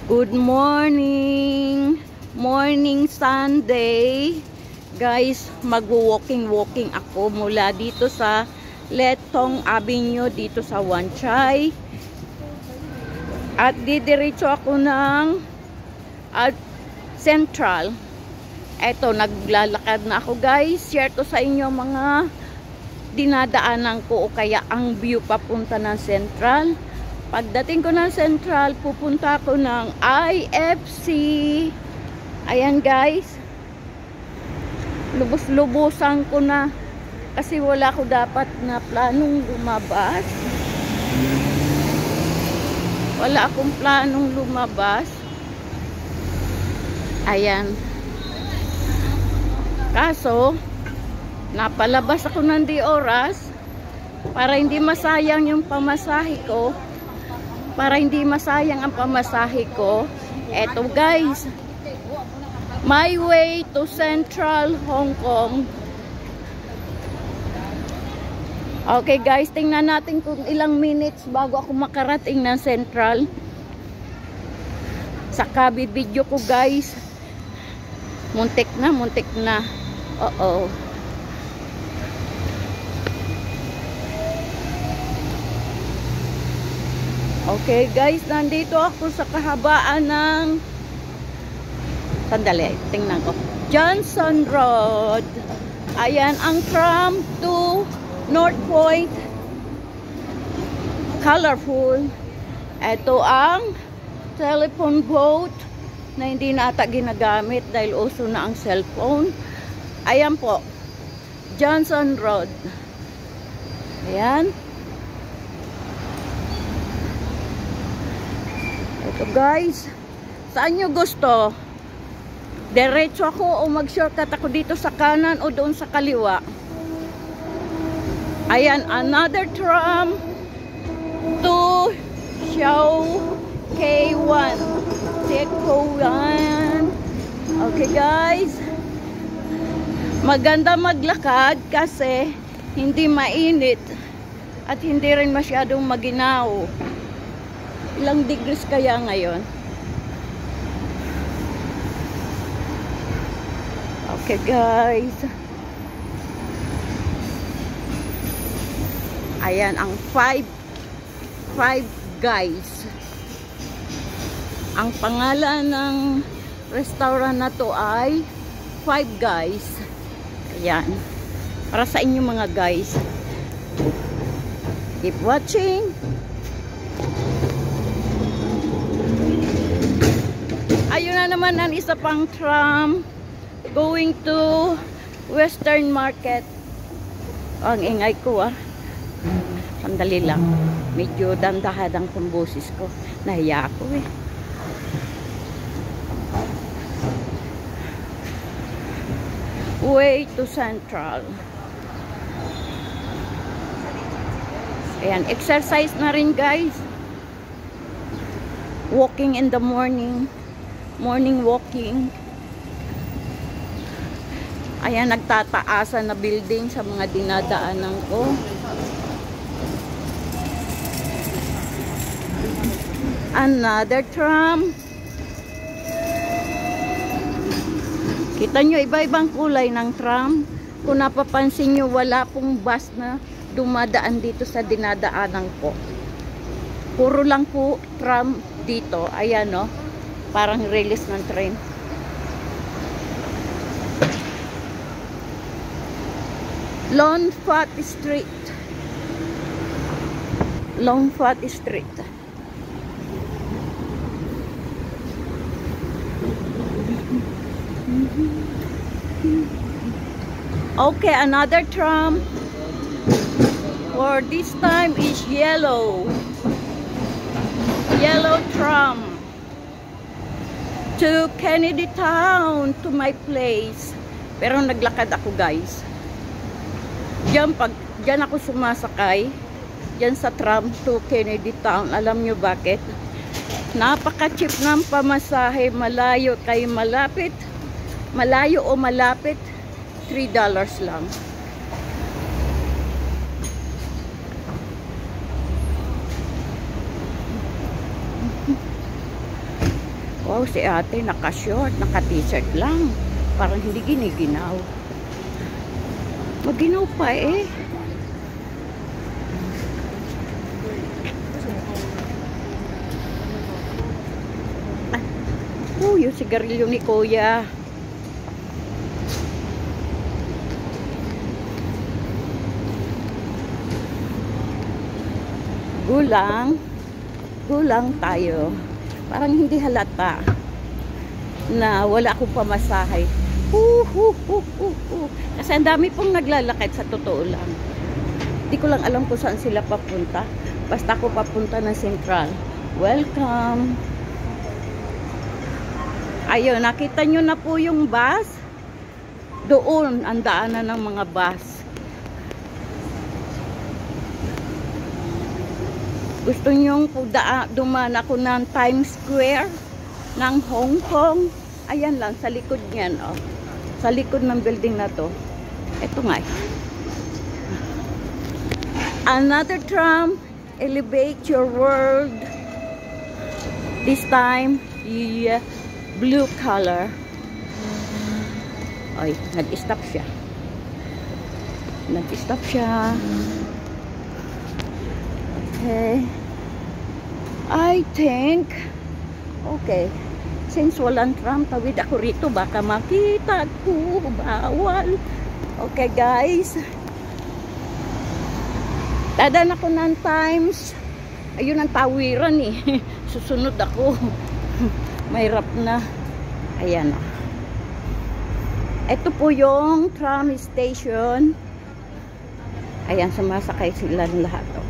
Good morning! Morning Sunday! Guys, mag-walking ako mula dito sa Letong Avenue dito sa Wan Chai. At didiretso ako ng Central. Eto, naglalakad na ako guys. Share to sa inyo mga dinadaanan ko o kaya ang view papunta ng Central. Pagdating ko ng Central, pupunta ako ng IFC. Ayan guys. Lubos-lubusan ko na. Kasi wala ko dapat na planong lumabas. Wala akong planong lumabas. Ayan. Kaso, napalabas ako ng di oras para hindi masayang yung pamasahe ko. Para hindi masayang ang pamasahe ko. Eto guys, my way to Central Hong Kong. Okay guys, tingnan natin kung ilang minutes bago ako makarating ng Central. Saka bibidyo ko guys. Muntik na. Oo. Okay guys, nandito ako sa kahabaan ng sandali, tingnan ko. Johnson Road. Ayan ang tram to North Point. Colorful. Ito ang telephone boat na hindi na ata ginagamit dahil uso na ang cellphone. Ayan po. Johnson Road. Ayan. Ito guys, saan nyo gusto? Diretso ako o mag-shortcut ako dito sa kanan o doon sa kaliwa? Ayan, another tram to Shao K1. K1. Okay guys, maganda maglakad kasi hindi mainit at hindi rin masyadong maginaw. Ilang degrees kaya ngayon? Okay guys. Ayan ang Five Guys. Ang pangalan ng restaurant na to ay Five Guys. Ayan. Para sa inyo mga guys. Keep watching. Ayun na naman ang isa pang tram going to Western Market. Ang ingay ko ah. Sandali lang. Medyo dandahadang kong boses ko. Nahiya ako eh. Way to Central. Ayan, exercise na rin guys. Walking in the morning. Morning walking. Ayan, nagtataasan na building sa mga dinadaanan ko. Another tram. Kita nyo, iba-ibang kulay ng tram. Kung napapansin nyo, wala pong bus na dumadaan dito sa dinadaanan ko. Puro lang po tram dito. Ayan no. Parang release ng train. Lon Fat Street. Lon Fat Street. Okay, another tram. For this time is yellow. Yellow tram. To Kennedy Town, to my place. Pero naglakad ako guys. Diyan ako sumasakay. Diyan sa tram to Kennedy Town. Alam nyo bakit? Napaka-cheap ng pamasahe. Malayo kay malapit. Malayo o malapit. $3 lang. Wow, si ate naka-short, naka-t-shirt lang. Parang hindi giniginaw. Maginaw pa eh. Yung sigarilyo ni Kuya. Gulang tayo. Parang hindi halata na wala akong pamasahe. Kasi ang dami pong naglalakad sa totoo lang. Hindi ko lang alam kung saan sila papunta. Basta ako papunta ng Central. Welcome! Ayun, nakita nyo na po yung bus. Doon, ang daanan ng mga bus. Gusto nyo dumaan ako ng Times Square ng Hong Kong? Ayan lang, sa likod niyan. Oh. Sa likod ng building na to. Ito nga. Another tram. Elevate your world. This time, yeah. Blue color. Ay, nag-stop siya. Okay. I think, okay. Since walang tram, tawid ako rito. Baka makita ko. Bawal. Okay, guys. Dadan ako ng Times. Ayun ang tawiran eh. Susunod ako. Mahirap na. Ayan. Ito po yung tram station. Ayan, sumasakay sila lahat. Oh.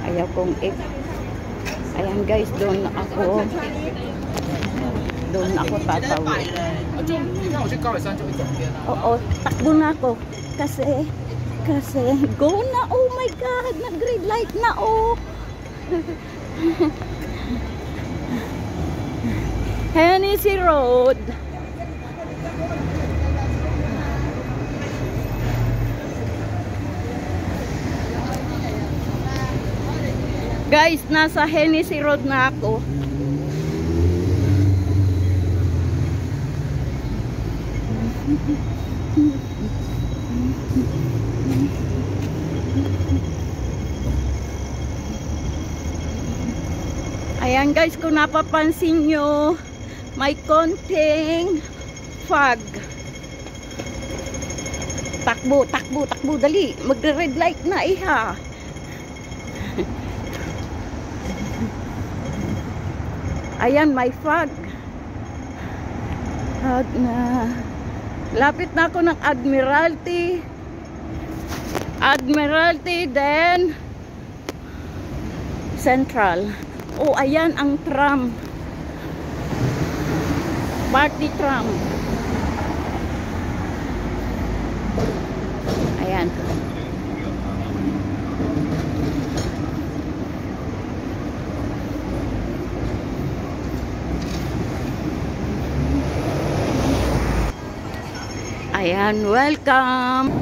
Ayaw kong ayan guys, doon ako tatawid. Oo, takbo na ako. Kasi, go na. Oh my God, nag-red light na oh. Hennessy Road. Guys, nasa Hennessy Road na ako. Ayan guys, kung napapansin nyo, may konting fog. Takbo, dali. Magre-red light na iha. Ayan, may fog. Fog na. Lapit na ako ng Admiralty. Then Central. Oh, ayan ang tram. Party tram. Ayan. Ayan, welcome.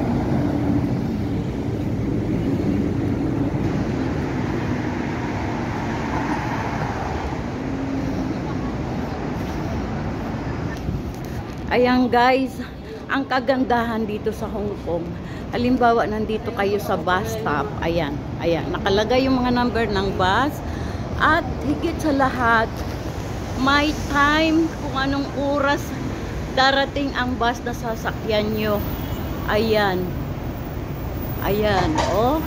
Ayan guys, ang kagandahan dito sa Hong Kong. Halimbawa, nandito kayo sa bus stop. Ayan, nakalagay yung mga number ng bus. At higit sa lahat, may time kung anong oras darating ang bus na sasakyan nyo. Ayan, oh.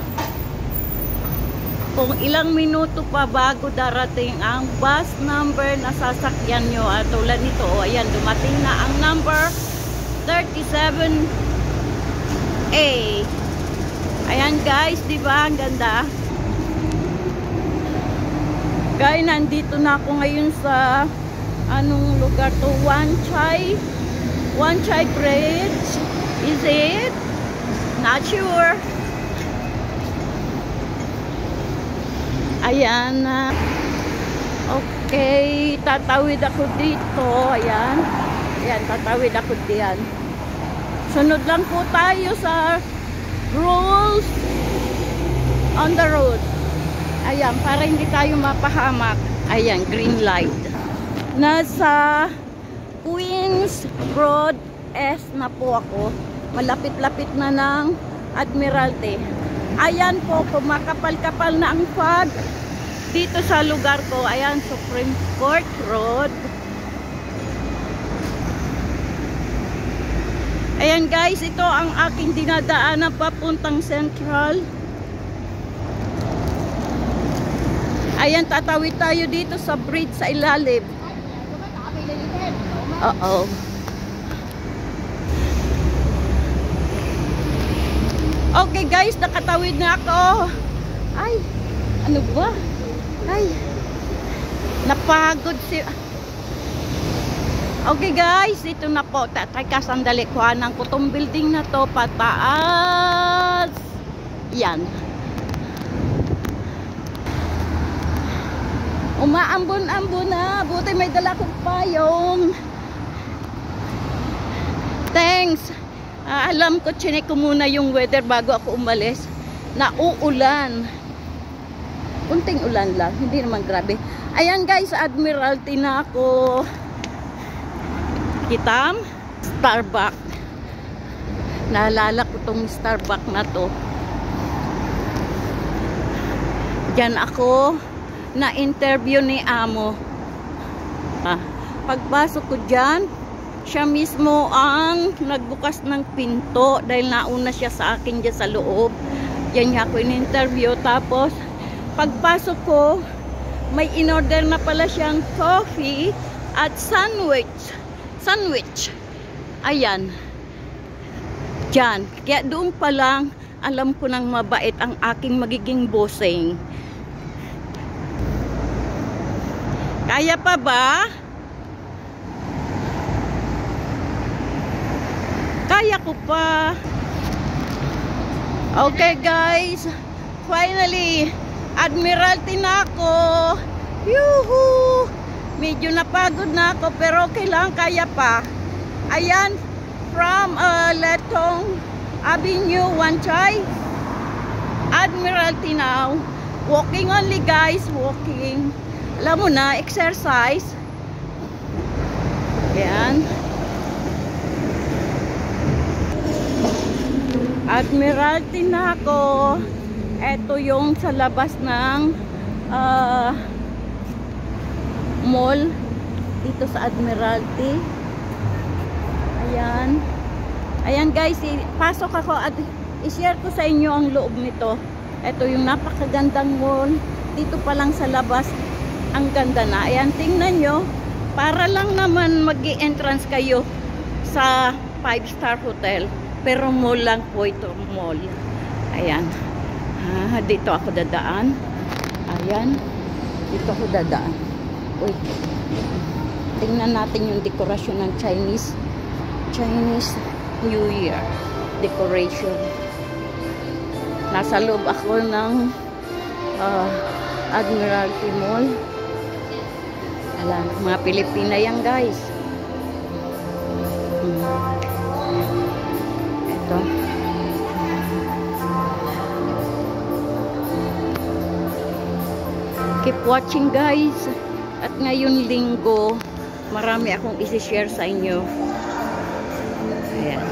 Kung ilang minuto pa bago darating ang bus number na sasakyan nyo. At tulad nito, oh, ayan, dumating na ang number 37A. Ayan guys, diba? Ang ganda. Guys, nandito na ako ngayon sa anong lugar to? Wan Chai Bridge. Is it? Not sure. Ayan. Okay, tatawid ako dito. Ayan, tatawid ako diyan. Sunod lang po tayo sa rules on the road. Ayan, para hindi tayo mapahamak. Ayan, green light. Nasa Queens Road S na po ako. Malapit-lapit na ng Admiralty. Ayan po, kumakapal-kapal na ang fog dito sa lugar ko. Ayan, Supreme Court Road. Ayan guys, ito ang aking dinadaanan papuntang Central. Ayan, tatawid tayo dito sa bridge sa ilalim. Uh-oh. Okay guys, nakatawid na ako. Ay, ano ba? Ay, napagod si... Okay guys, dito na po. Teka, sandali. Kuhanan ko tong building na to pataas. Yan. Umaambon-ambon na. Buti may dala kong payong. Thanks. Alam ko, chinek ko muna yung weather bago ako umalis. Na uulan. Kunting ulan lang. Hindi naman grabe. Ayan guys, Admiralty na ako. Kitam? Starbucks. Naalala ko tong Starbucks na to. Diyan ako na-interview ni Amo. Pagpasok ko dyan, siya mismo ang nagbukas ng pinto dahil nauna siya sa akin dyan sa loob. Yan niya ako in-interview. Tapos, pagpasok ko, may in-order na pala siyang coffee at sandwich. Ayan. Diyan. Kaya doon pa lang, alam ko nang mabait ang aking magiging bossing. Kaya pa ba? Kaya ko pa. Okay guys, finally Admiralty na ako. Yuhu! Medyo napagod na ako pero okay lang, kaya pa. Ayan, from Letong Avenue, Wanchay, Admiralty now. Walking only guys, walking. Alam mo na, exercise. Ayan. Admiralty na ako. Ito yung sa labas ng mall dito sa Admiralty. Ayan. Ayan guys, pasok ako at i-share ko sa inyo ang loob nito. Ito yung napakagandang mall. Dito pa lang sa labas, ang ganda na. Ayan, tingnan nyo. Para lang naman mag-i-entrance kayo sa 5-star hotel. Pero mall lang po ito, mall. Ayan. Dito ako dadaan. Ayan. Dito ako dadaan. Uy. Tingnan natin yung dekorasyon ng Chinese New Year decoration. Nasa loob ako ng Admiralty Mall. Alam, mga Pilipina yan guys. Ito. Keep watching guys. At ngayon linggo, marami akong isi-share sa inyo. Ayan.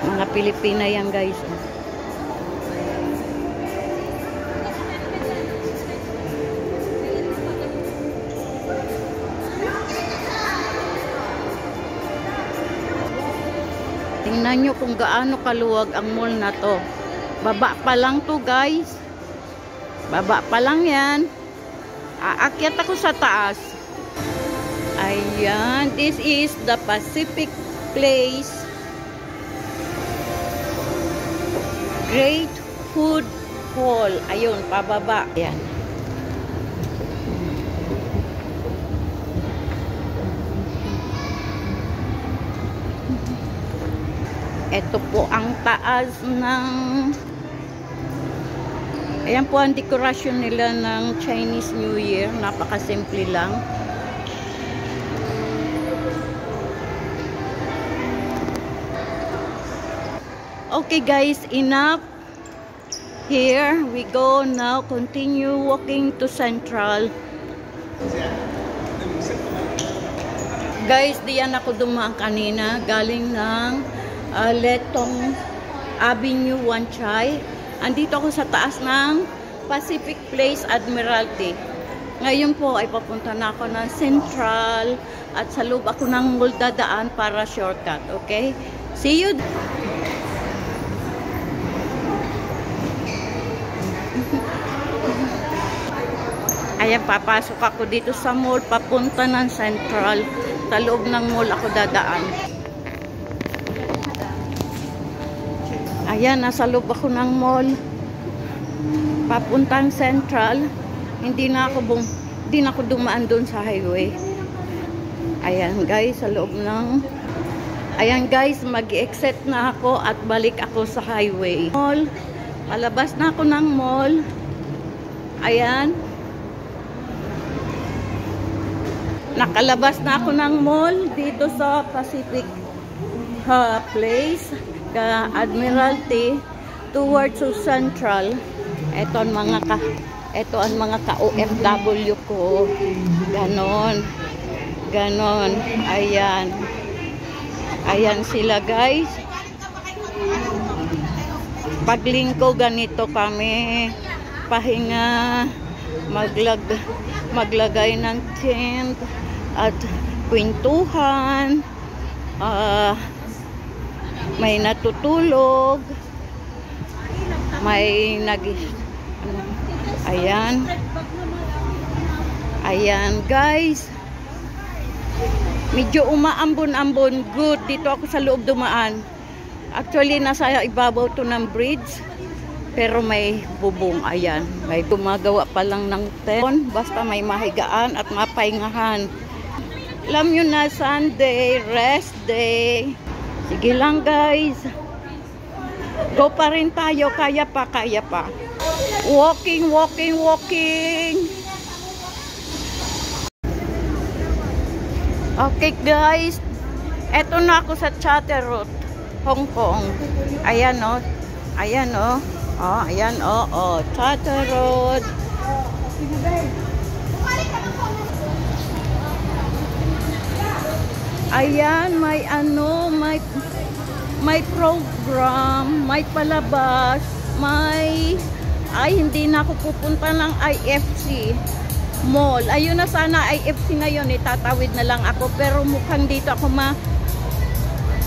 Mga Pilipina yan guys. Tingnan nyo kung gaano kaluwag ang mall na to. Baba pa lang to guys. Baba pa lang yan. Aakyat ako sa taas. Ayan. This is the Pacific Place. Great Food Hall. Ayun, pababa. Ayan. Ito po ang taas ng... Ayan po ang dekorasyon nila ng Chinese New Year. Napakasimple lang. Okay guys, enough. Here we go now. Continue walking to Central. Guys, diyan ako dumaan kanina. Galing ng Letong Avenue, Wan Chai. Andito ako sa taas ng Pacific Place, Admiralty. Ngayon po ay papunta na ako ng Central at sa loob ako ng mall dadaan para shortcut. Okay? See you! Ayan, papasok ako dito sa mall, papunta ng Central. Sa loob ng mall ako dadaan. Ayan, nasa loob ako ng mall. Papuntang Central. Hindi na ako dumaan doon sa highway. Ayan guys, sa loob ng... Ayan guys, mag-exit na ako at balik ako sa highway. Mall. Palabas na ako ng mall. Ayan. Nakalabas na ako ng mall dito sa Pacific Place, Admiralty, towards to Central. Ito ang mga ka-OFW ko. Ganon. Ganon. Ayan. Ayan sila guys. Paglinggo ganito kami. Pahinga. Maglagay ng tent. At kwentuhan, may natutulog, may ayan guys, medyo umaambon-ambon. Good, dito ako sa loob dumaan. Actually nasa ibabaw to ng bridge, pero may bubong. Ayan, may gumagawa pa lang ng tent, basta may mahigaan at mapahingahan. Alam nyo na, Sunday, rest day. Sige lang guys. Go pa rin tayo. Kaya pa, kaya pa. Walking, walking, walking. Okay guys. Eto na ako sa Chatsworth, Hong Kong. Ayan o. Ayan o. Oh, ayan o. Oh, Chatsworth. Ayan, may may program, may palabas, hindi na ako pupunta ng IFC Mall. Ayun na sana IFC ngayon, tatawid na lang ako, pero mukhang dito ako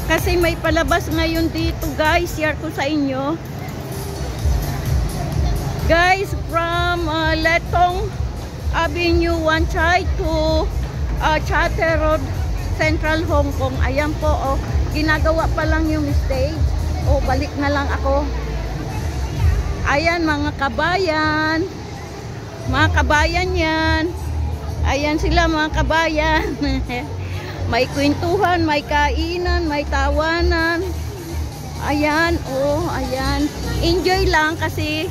kasi may palabas ngayon dito guys, share ko sa inyo. Guys, from Letong Avenue, Wan Chai to Chatsworth, Central Hong Kong. Ayan po, oh, ginagawa pa lang yung stage. Oh, balik na lang ako. Ayan mga kabayan. Mga kabayan yan. Ayan sila mga kabayan. May kwentuhan, may kainan, may tawanan. Ayan, oh, ayan. Enjoy lang kasi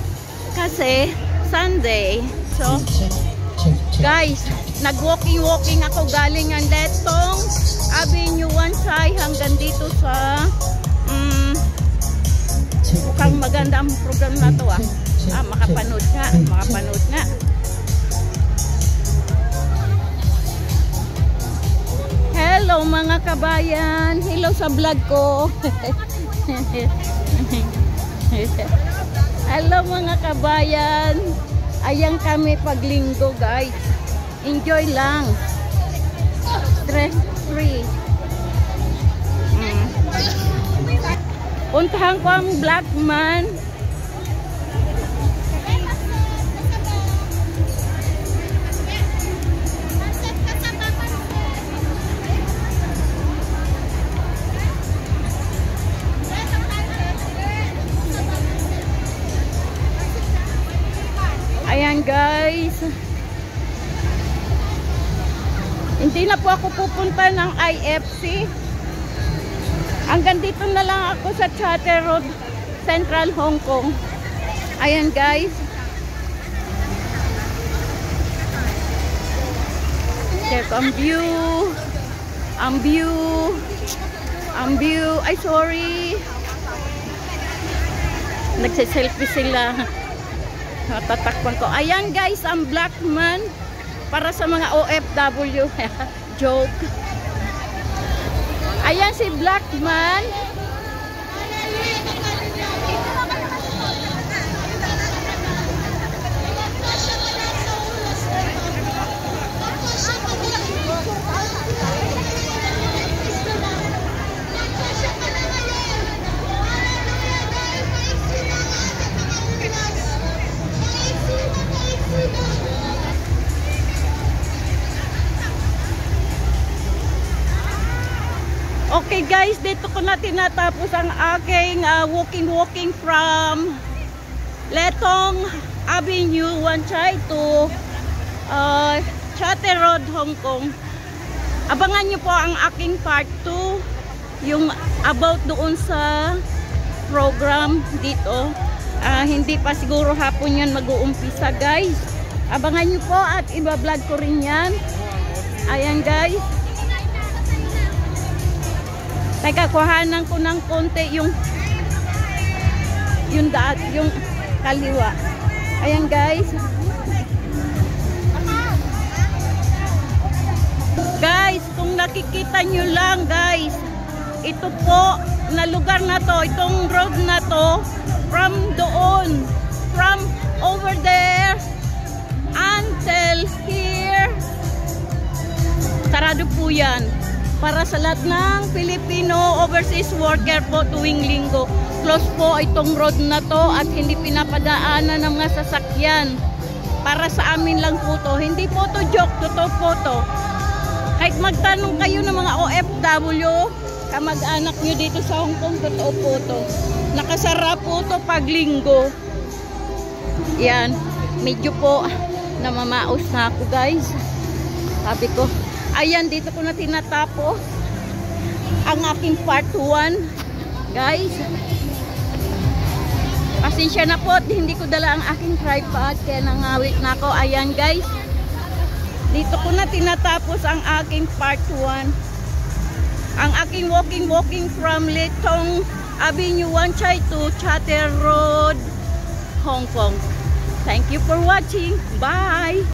Sunday. So, guys, nag-walking ako galing ang Letong Avenue, Wan Chai hanggang dito sa mukhang maganda ang program na to makapanood nga. Hello mga kabayan, hello sa vlog ko. Hello mga kabayan. Ayan kami paglinggo guys. Enjoy lang. Stress free. Puntahan ko ang Black Man. Ayan guys. Hindi na po ako pupunta ng IFC. Hanggang dito na lang ako sa Chatsworth, Central Hong Kong. Ayan guys. Check ang view. Ang view. Ay sorry. Nagsiselfie sila. Natatakpan ko. Ayan guys, ang Black Man. para sa mga OFW. Joke. Ayan si Blackman. Okay guys, dito ko na tinatapos ang aking walking from Letong Avenue, Wan Chai to Chater Road, Hong Kong. Abangan nyo po ang aking part 2, yung about doon sa program dito. Hindi pa siguro hapon yan mag-uumpisa guys. Abangan nyo po at iba-vlog ko rin yan. Ayan guys. Teka, kuhanan ko ng konti yung kaliwa. Ayan guys. Guys, kung nakikita nyo lang guys, ito po na lugar na to, itong road na to, from doon, from over there until here, sarado po yan. Para sa lahat ng Filipino overseas worker po tuwing linggo. Close po itong road na to at hindi pinapadaanan ng mga sasakyan. Para sa amin lang po to. Hindi po to joke, totoo po to. Kahit magtanong kayo ng mga OFW, kamag-anak nyo dito sa Hong Kong, totoo po to. Nakasara po to pag linggo. Yan, medyo po namamaos na ako guys. Sabi ko, ayan, dito ko na tinatapos ang aking part 1 guys. Pasensya na po, hindi ko dala ang aking tripod kaya nangawit na ako. Ayan guys, dito ko na tinatapos ang aking part 1, ang aking walking from Letong Avenue, Wan Chai to Chater Road, Hong Kong. Thank you for watching. Bye!